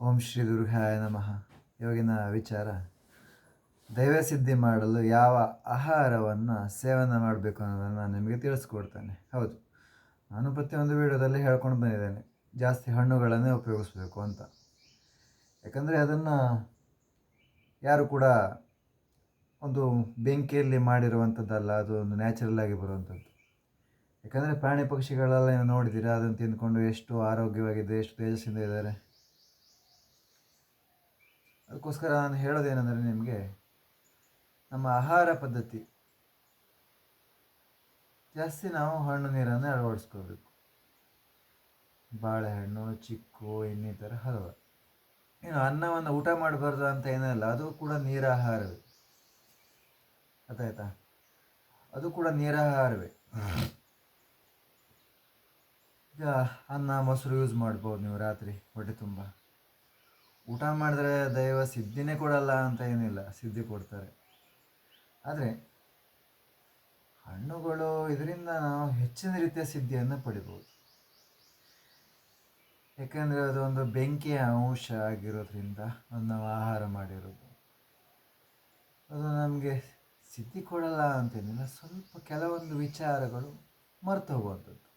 ಓಂ ಶ್ರೀ ದುರ್ಗಾಯ ನಮಃ. ಇವಾಗಿನ ವಿಚಾರ, ದೈವಸಿದ್ಧಿ ಮಾಡಲು ಯಾವ ಆಹಾರವನ್ನು ಸೇವನೆ ಮಾಡಬೇಕು ಅನ್ನೋದನ್ನು ನಾನು ನಿಮಗೆ ತಿಳಿಸ್ಕೊಡ್ತೇನೆ. ಹೌದು, ನಾನು ಪ್ರತಿಯೊಂದು ವಿಡಿಯೋದಲ್ಲಿ ಹೇಳ್ಕೊಂಡು ಬಂದಿದ್ದೇನೆ, ಜಾಸ್ತಿ ಹಣ್ಣುಗಳನ್ನೇ ಉಪಯೋಗಿಸ್ಬೇಕು ಅಂತ. ಯಾಕಂದರೆ ಅದನ್ನು ಯಾರು ಕೂಡ ಒಂದು ಬೆಂಕಿಯಲ್ಲಿ ಮಾಡಿರುವಂಥದ್ದಲ್ಲ, ಅದು ಒಂದು ನ್ಯಾಚುರಲ್ ಆಗಿ ಬರುವಂಥದ್ದು. ಯಾಕಂದರೆ ಪ್ರಾಣಿ ಪಕ್ಷಿಗಳೆಲ್ಲ ನೀವು ನೋಡಿದ್ದೀರಾ, ಅದನ್ನು ತಿಂದ್ಕೊಂಡು ಎಷ್ಟು ಆರೋಗ್ಯವಾಗಿದೆ, ಎಷ್ಟು ತೇಜಸ್ಸಿಂದ ಇದ್ದಾರೆ. ಅದಕ್ಕೋಸ್ಕರ ನಾನು ಹೇಳೋದೇನೆಂದರೆ, ನಿಮಗೆ ನಮ್ಮ ಆಹಾರ ಪದ್ಧತಿ ಜಾಸ್ತಿ ನಾವು ಹಣ್ಣು ನೀರನ್ನು ಅಳವಡಿಸ್ಕೋಬೇಕು. ಬಾಳೆಹಣ್ಣು, ಚಿಕ್ಕು, ಇನ್ನಿತರ ಹಲವಾರು. ಇನ್ನು ಅನ್ನವನ್ನು ಊಟ ಮಾಡಬಾರ್ದು ಅಂತ ಏನಿಲ್ಲ, ಅದು ಕೂಡ ನೀರಾಹಾರವೇ. ಗೊತ್ತಾಯ್ತಾ? ಅದು ಕೂಡ ನೀರಾಹಾರವೇ. ಈಗ ಅನ್ನ ಮೊಸರು ಯೂಸ್ ಮಾಡ್ಬೋದು ನೀವು ರಾತ್ರಿ ಹೊಟ್ಟೆ ತುಂಬ. ಊಟ ಮಾಡಿದ್ರೆ ದೈವ ಸಿದ್ಧಿನೇ ಕೊಡಲ್ಲ ಅಂತ ಏನಿಲ್ಲ, ಸಿದ್ಧಿ ಕೊಡ್ತಾರೆ. ಆದರೆ ಹಣ್ಣುಗಳು, ಇದರಿಂದ ನಾವು ಹೆಚ್ಚಿನ ರೀತಿಯ ಸಿದ್ಧಿಯನ್ನು ಪಡಿಬೋದು. ಯಾಕೆಂದರೆ ಅದೊಂದು ಬೆಂಕಿಯ ಅಂಶ ಆಗಿರೋದ್ರಿಂದ ಅದು ನಾವು ಆಹಾರ ಮಾಡಿರೋದು. ಅದು ನಮಗೆ ಸಿದ್ಧಿ ಕೊಡಲ್ಲ ಅಂತೇನಿಲ್ಲ, ಸ್ವಲ್ಪ ಕೆಲವೊಂದು ವಿಚಾರಗಳು ಮರೆತು ಹೋಗುವಂಥದ್ದು.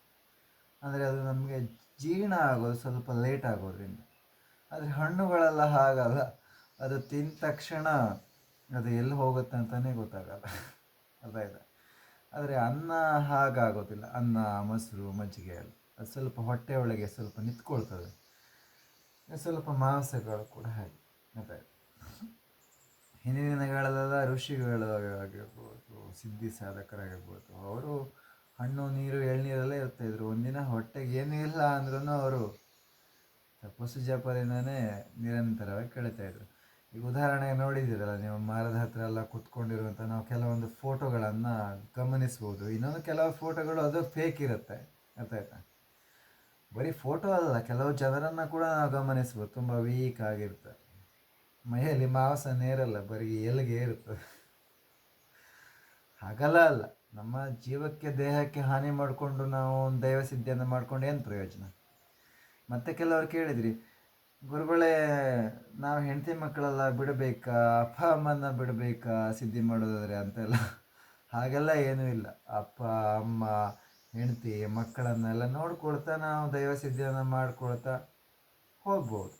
ಅಂದರೆ ಅದು ನಮಗೆ ಜೀರ್ಣ ಆಗೋದು ಸ್ವಲ್ಪ ಲೇಟ್ ಆಗೋದ್ರಿಂದ. ಆದರೆ ಹಣ್ಣುಗಳೆಲ್ಲ ಹಾಗಲ್ಲ, ಅದು ತಿಂದ ತಕ್ಷಣ ಅದು ಎಲ್ಲಿ ಹೋಗುತ್ತೆ ಅಂತಲೇ ಗೊತ್ತಾಗಲ್ಲ. ಅದಾಯ್ತಾ? ಆದರೆ ಅನ್ನ ಹಾಗಾಗೋದಿಲ್ಲ. ಅನ್ನ, ಮೊಸರು, ಮಜ್ಜಿಗೆ ಎಲ್ಲ ಅದು ಸ್ವಲ್ಪ ಹೊಟ್ಟೆ ಒಳಗೆ ಸ್ವಲ್ಪ ನಿಂತ್ಕೊಳ್ತದೆ. ಸ್ವಲ್ಪ ಮಾಂಸಗಳು ಕೂಡ ಹಾಗೆ. ಅದಾಯ್ತು. ಹಿಂದಿನ ದಿನಗಳಲ್ಲೆಲ್ಲ ಋಷಿಗಳು ಆಗಿರ್ಬೋದು, ಸಿದ್ಧಿ ಸಾಧಕರಾಗಿರ್ಬೋದು, ಅವರು ಹಣ್ಣು ನೀರು ಎಳ್ನೀರಲ್ಲೇ ಇರ್ತಾಯಿದ್ರು. ಒಂದಿನ ಹೊಟ್ಟೆಗೆ ಏನೂ ಇಲ್ಲ ಅಂದ್ರೂ ಅವರು ತಪಸ್ಸು ಜಪದಿಂದನೇ ನಿರಂತರವಾಗಿ ಕಳೀತಾಯಿದ್ರು. ಈಗ ಉದಾಹರಣೆಗೆ ನೋಡಿದ್ದೀರಲ್ಲ ನೀವು, ಮರದ ಹತ್ರ ಎಲ್ಲ ಕೂತ್ಕೊಂಡಿರುವಂಥ ನಾವು ಕೆಲವೊಂದು ಫೋಟೋಗಳನ್ನು ಗಮನಿಸ್ಬೋದು. ಇನ್ನೊಂದು ಕೆಲವು ಫೋಟೋಗಳು ಅದು ಫೇಕ್ ಇರುತ್ತೆ. ಗೊತ್ತಾಯ್ತಾ? ಬರೀ ಫೋಟೋ ಅಲ್ಲ, ಕೆಲವು ಜನರನ್ನು ಕೂಡ ನಾವು ಗಮನಿಸ್ಬೋದು, ತುಂಬ ವೀಕ್ ಆಗಿರ್ತಾರೆ. ಮೈಯಲ್ಲಿ ಮಾಂಸ ನೇರಲ್ಲ, ಬರೀ ಎಲ್ಲಿಗೆ ಇರ್ತದೆ. ಹಾಗಲ್ಲ ಅಲ್ಲ, ನಮ್ಮ ಜೀವಕ್ಕೆ ದೇಹಕ್ಕೆ ಹಾನಿ ಮಾಡಿಕೊಂಡು ನಾವು ಒಂದು ದೈವಸಿದ್ಧಿಯನ್ನು ಮಾಡ್ಕೊಂಡು ಏನು ಪ್ರಯೋಜನ? ಮತ್ತು ಕೆಲವರು ಕೇಳಿದ್ರಿ, ಗುರುಗಳೇ ನಾವು ಹೆಂಡತಿ ಮಕ್ಕಳೆಲ್ಲ ಬಿಡಬೇಕಾ, ಅಪ್ಪ ಅಮ್ಮನ ಬಿಡಬೇಕಾ ಸಿದ್ಧಿ ಮಾಡೋದಾದರೆ ಅಂತೆಲ್ಲ. ಹಾಗೆಲ್ಲ ಏನೂ ಇಲ್ಲ. ಅಪ್ಪ ಅಮ್ಮ ಹೆಂಡತಿ ಮಕ್ಕಳನ್ನೆಲ್ಲ ನೋಡ್ಕೊಳ್ತಾ ನಾವು ದೈವಸಿದ್ಧಿಯನ್ನು ಮಾಡ್ಕೊಳ್ತಾ ಹೋಗ್ಬೋದು.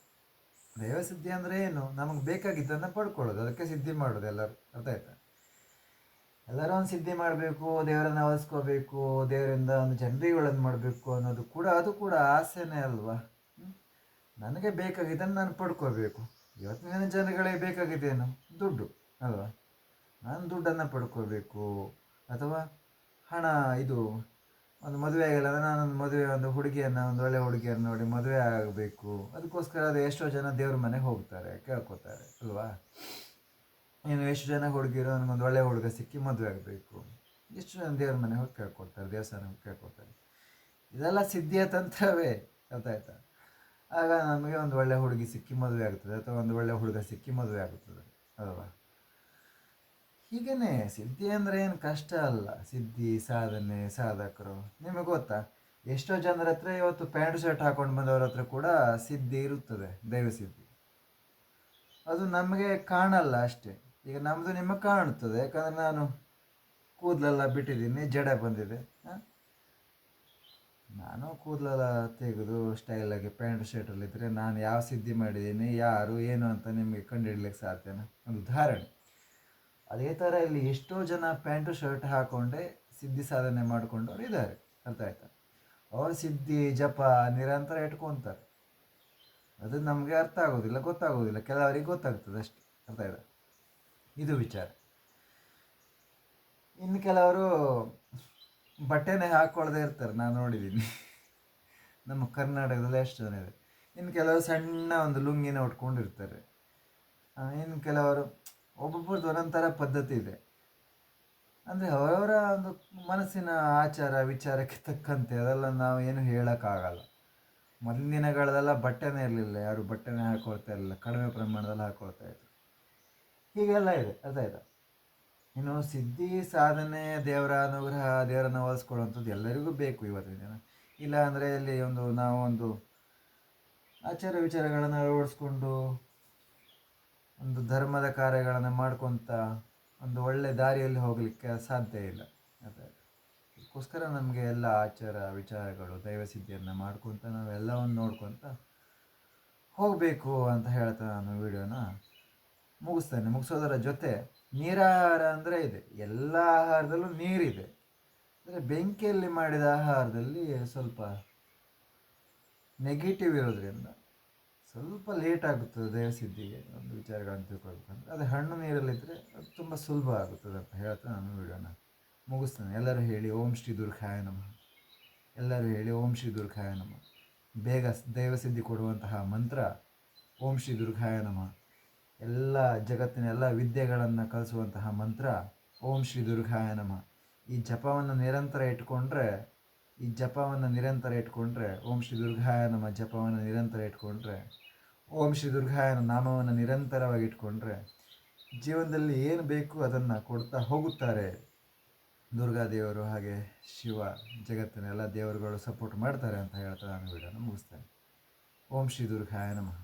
ದೈವಸಿದ್ಧಿ ಅಂದರೆ ಏನು? ನಮಗೆ ಬೇಕಾಗಿದ್ದನ್ನು ಪಡ್ಕೊಳ್ಳೋದು, ಅದಕ್ಕೆ ಸಿದ್ಧಿ ಮಾಡೋದು ಎಲ್ಲರೂ. ಅರ್ಥ ಆಯ್ತಾ? ಎಲ್ಲರೂ ಒಂದು ಸಿದ್ಧಿ ಮಾಡಬೇಕು, ದೇವರನ್ನು ಅವಸ್ಕೋಬೇಕು, ದೇವರಿಂದ ಒಂದು ಜನರಿಗಳನ್ನು ಮಾಡಬೇಕು ಅನ್ನೋದು ಕೂಡ, ಅದು ಕೂಡ ಆಸೆನೇ ಅಲ್ವಾ? ನನಗೆ ಬೇಕಾಗಿದ್ದನ್ನು ನಾನು ಪಡ್ಕೋಬೇಕು. ಇವತ್ತಿನ ಜನಗಳಿಗೆ ಬೇಕಾಗಿದ್ದೇನು? ದುಡ್ಡು ಅಲ್ವಾ? ನಾನು ದುಡ್ಡನ್ನು ಪಡ್ಕೋಬೇಕು, ಅಥವಾ ಹಣ. ಇದು ಒಂದು ಮದುವೆ ಆಗಿಲ್ಲ ಅಂದರೆ ನಾನೊಂದು ಮದುವೆ, ಒಂದು ಹುಡುಗಿಯನ್ನು, ಒಂದು ಒಳ್ಳೆಯ ಹುಡುಗಿಯನ್ನು ನೋಡಿ ಮದುವೆ ಆಗಬೇಕು. ಅದಕ್ಕೋಸ್ಕರ ಅದು ಎಷ್ಟೋ ಜನ ದೇವ್ರ ಮನೆಗೆ ಹೋಗ್ತಾರೆ, ಕೇಳ್ಕೊತಾರೆ ಅಲ್ವಾ? ಇನ್ನು ಎಷ್ಟು ಜನ ಹುಡುಗಿರು ನನಗೊಂದು ಒಳ್ಳೆಯ ಹುಡುಗ ಸಿಕ್ಕಿ ಮದುವೆ ಆಗಬೇಕು, ಎಷ್ಟು ಜನ ದೇವ್ರ ಮನೆಗೆ ಹೋಗಿ ಕೇಳ್ಕೊಡ್ತಾರೆ, ದೇವಸ್ಥಾನ ಹೋಗಿ ಕೇಳ್ಕೊಡ್ತಾರೆ. ಇದೆಲ್ಲ ಸಿದ್ಧಿಯ ತಂತ್ರವೇ. ಗೊತ್ತಾಯ್ತಾ? ಆಗ ನಮಗೆ ಒಂದು ಒಳ್ಳೆಯ ಹುಡುಗಿ ಸಿಕ್ಕಿ ಮದುವೆ ಆಗ್ತದೆ, ಅಥವಾ ಒಂದು ಒಳ್ಳೆಯ ಹುಡುಗ ಸಿಕ್ಕಿ ಮದುವೆ ಆಗುತ್ತದೆ ಅಲ್ವಾ? ಹೀಗೇ ಸಿದ್ಧಿ ಅಂದರೆ ಏನು ಕಷ್ಟ ಅಲ್ಲ. ಸಿದ್ಧಿ, ಸಾಧನೆ, ಸಾಧಕರು ನಿಮಗೆ ಗೊತ್ತಾ? ಎಷ್ಟೋ ಜನರ ಹತ್ರ ಇವತ್ತು ಪ್ಯಾಂಟ್ ಶರ್ಟ್ ಹಾಕೊಂಡು ಬಂದವರ ಹತ್ರ ಕೂಡ ಸಿದ್ಧಿ ಇರುತ್ತದೆ, ದೈವಸಿದ್ಧಿ. ಅದು ನಮಗೆ ಕಾಣಲ್ಲ ಅಷ್ಟೇ. ಈಗ ನಮ್ಮದು ನಿಮಗೆ ಕಾಣುತ್ತದೆ, ಯಾಕಂದರೆ ನಾನು ಕೂದಲೆಲ್ಲ ಬಿಟ್ಟಿದ್ದೀನಿ, ಜಡೆ ಬಂದಿದೆ. ನಾನು ಕೂದಲೆಲ್ಲ ತೆಗೆದು ಸ್ಟೈಲಾಗಿ ಪ್ಯಾಂಟ್ ಶರ್ಟಲ್ಲಿದ್ದರೆ ನಾನು ಯಾವ ಸಿದ್ಧಿ ಮಾಡಿದ್ದೀನಿ, ಯಾರು ಏನು ಅಂತ ನಿಮಗೆ ಕಂಡುಹಿಡ್ಲಿಕ್ಕೆ ಸಾಧ್ಯನಾ? ಒಂದು ಉದಾಹರಣೆ. ಅದೇ ಥರ ಇಲ್ಲಿ ಎಷ್ಟೋ ಜನ ಪ್ಯಾಂಟು ಶರ್ಟ್ ಹಾಕ್ಕೊಂಡೇ ಸಿದ್ಧಿ ಸಾಧನೆ ಮಾಡಿಕೊಂಡವ್ರು ಇದ್ದಾರೆ. ಅರ್ಥ ಆಯ್ತಾ? ಅವ್ರು ಸಿದ್ಧಿ ಜಪ ನಿರಂತರ ಇಟ್ಕೊತಾರೆ. ಅದು ನಮಗೆ ಅರ್ಥ ಆಗೋದಿಲ್ಲ, ಗೊತ್ತಾಗೋದಿಲ್ಲ. ಕೆಲವರಿಗೆ ಗೊತ್ತಾಗ್ತದೆ ಅಷ್ಟೇ. ಅರ್ಥ ಆಯ್ತಾ? ಇದು ವಿಚಾರ. ಇನ್ನು ಕೆಲವರು ಬಟ್ಟೆನೇ ಹಾಕ್ಕೊಳ್ಳದೆ ಇರ್ತಾರೆ, ನಾನು ನೋಡಿದ್ದೀನಿ. ನಮ್ಮ ಕರ್ನಾಟಕದಲ್ಲಿ ಎಷ್ಟು ಜನ ಇದೆ. ಇನ್ನು ಕೆಲವರು ಸಣ್ಣ ಒಂದು ಲುಂಗಿನ ಉಟ್ಕೊಂಡಿರ್ತಾರೆ. ಇನ್ನು ಕೆಲವರು, ಒಬ್ಬೊಬ್ಬರದ್ದು ಒಂದೊಂಥರ ಪದ್ಧತಿ ಇದೆ. ಅಂದರೆ ಅವರವರ ಒಂದು ಮನಸ್ಸಿನ ಆಚಾರ ವಿಚಾರಕ್ಕೆ ತಕ್ಕಂತೆ ಅದೆಲ್ಲ ನಾವು ಏನು ಹೇಳೋಕ್ಕಾಗಲ್ಲ. ಮೊದಲಿನ ದಿನಗಳಲ್ಲೆಲ್ಲ ಬಟ್ಟೆನೇ ಇರಲಿಲ್ಲ, ಯಾರು ಬಟ್ಟೆನೇ ಹಾಕ್ಕೊಳ್ತಾ ಇರಲಿಲ್ಲ, ಕಡಿಮೆ ಪ್ರಮಾಣದಲ್ಲಿ ಹಾಕ್ಕೊಳ್ತಾ ಇದ್ರು. ಹೀಗೆಲ್ಲ ಇದೆ. ಅದಾಯ್ತಾ? ಇನ್ನು ಸಿದ್ಧಿ ಸಾಧನೆ, ದೇವರ ಅನುಗ್ರಹ, ದೇವರನ್ನು ಹೋಲಿಸ್ಕೊಳ್ಳುವಂಥದ್ದು ಎಲ್ಲರಿಗೂ ಬೇಕು ಇವತ್ತಿನ ದಿನ. ಇಲ್ಲ ಅಂದರೆ ಇಲ್ಲಿ ನಾವು ಒಂದು ಆಚಾರ ವಿಚಾರಗಳನ್ನು ಅಳವಡಿಸ್ಕೊಂಡು ಒಂದು ಧರ್ಮದ ಕಾರ್ಯಗಳನ್ನು ಮಾಡ್ಕೊತ ಒಂದು ಒಳ್ಳೆ ದಾರಿಯಲ್ಲಿ ಹೋಗಲಿಕ್ಕೆ ಸಾಧ್ಯ ಇಲ್ಲ. ಅದಕ್ಕೋಸ್ಕರ ನಮಗೆ ಎಲ್ಲ ಆಚಾರ ವಿಚಾರಗಳು ದೈವಸಿದ್ಧಿಯನ್ನು ಮಾಡ್ಕೊತ ನಾವೆಲ್ಲವನ್ನು ನೋಡ್ಕೊತ ಹೋಗಬೇಕು ಅಂತ ಹೇಳ್ತಾ ನಾನು ವಿಡಿಯೋನ ಮುಗಿಸ್ತೇನೆ. ಮುಗಿಸೋದರ ಜೊತೆ ನೀರಾಹಾರ ಅಂದರೆ ಇದೆ, ಎಲ್ಲ ಆಹಾರದಲ್ಲೂ ನೀರಿದೆ. ಅಂದರೆ ಬೆಂಕಿಯಲ್ಲಿ ಮಾಡಿದ ಆಹಾರದಲ್ಲಿ ಸ್ವಲ್ಪ ನೆಗೆಟಿವ್ ಇರೋದ್ರಿಂದ ಸ್ವಲ್ಪ ಲೇಟ್ ಆಗುತ್ತದೆ ದೈವಸಿದ್ಧಿಗೆ ಒಂದು ವಿಚಾರಗಳನ್ನು ತಿಳ್ಕೊಳ್ಬೇಕಂದ್ರೆ. ಅದೇ ಹಣ್ಣು ನೀರಲ್ಲಿದ್ದರೆ ಅದು ತುಂಬ ಸುಲಭ ಆಗುತ್ತದೆ ಅಂತ ಹೇಳ್ತಾ ನಾನು ವಿಡಿಯೋನ ಮುಗಿಸ್ತೇನೆ. ಎಲ್ಲರೂ ಹೇಳಿ ಓಂ ಶ್ರೀ ದುರ್ಗಾಯ ನಮಃ. ಎಲ್ಲರೂ ಹೇಳಿ ಓಂ ಶ್ರೀ ದುರ್ಗಾಯ ನಮಃ. ಬೇಗ ದೈವಸಿದ್ಧಿ ಕೊಡುವಂತಹ ಮಂತ್ರ ಓಂ ಶ್ರೀ ದುರ್ಗಾಯ ನಮಃ. ಎಲ್ಲ ಜಗತ್ತಿನ ಎಲ್ಲ ವಿದ್ಯೆಗಳನ್ನು ಕಲಿಸುವಂತಹ ಮಂತ್ರ ಓಂ ಶ್ರೀ ದುರ್ಗಾಯ ನಮಃ. ಈ ಜಪವನ್ನು ನಿರಂತರ ಇಟ್ಕೊಂಡ್ರೆ ಓಂ ಶ್ರೀ ದುರ್ಗಾಯ ನಮಃ ಜಪವನ್ನು ನಿರಂತರ ಇಟ್ಕೊಂಡ್ರೆ, ಓಂ ಶ್ರೀ ದುರ್ಗಾಯನ ನಾಮವನ್ನು ನಿರಂತರವಾಗಿ ಇಟ್ಕೊಂಡ್ರೆ ಜೀವನದಲ್ಲಿ ಏನು ಬೇಕು ಅದನ್ನು ಕೊಡ್ತಾ ಹೋಗುತ್ತಾರೆ ದುರ್ಗಾದೇವರು. ಹಾಗೆ ಶಿವ, ಜಗತ್ತಿನ ಎಲ್ಲ ದೇವರುಗಳು ಸಪೋರ್ಟ್ ಮಾಡ್ತಾರೆ ಅಂತ ಹೇಳ್ತಾ ನಾನು ವಿಡಿಯೋನ ಮುಗಿಸ್ತೇನೆ. ಓಂ ಶ್ರೀ ದುರ್ಗಾಯ ನಮಃ.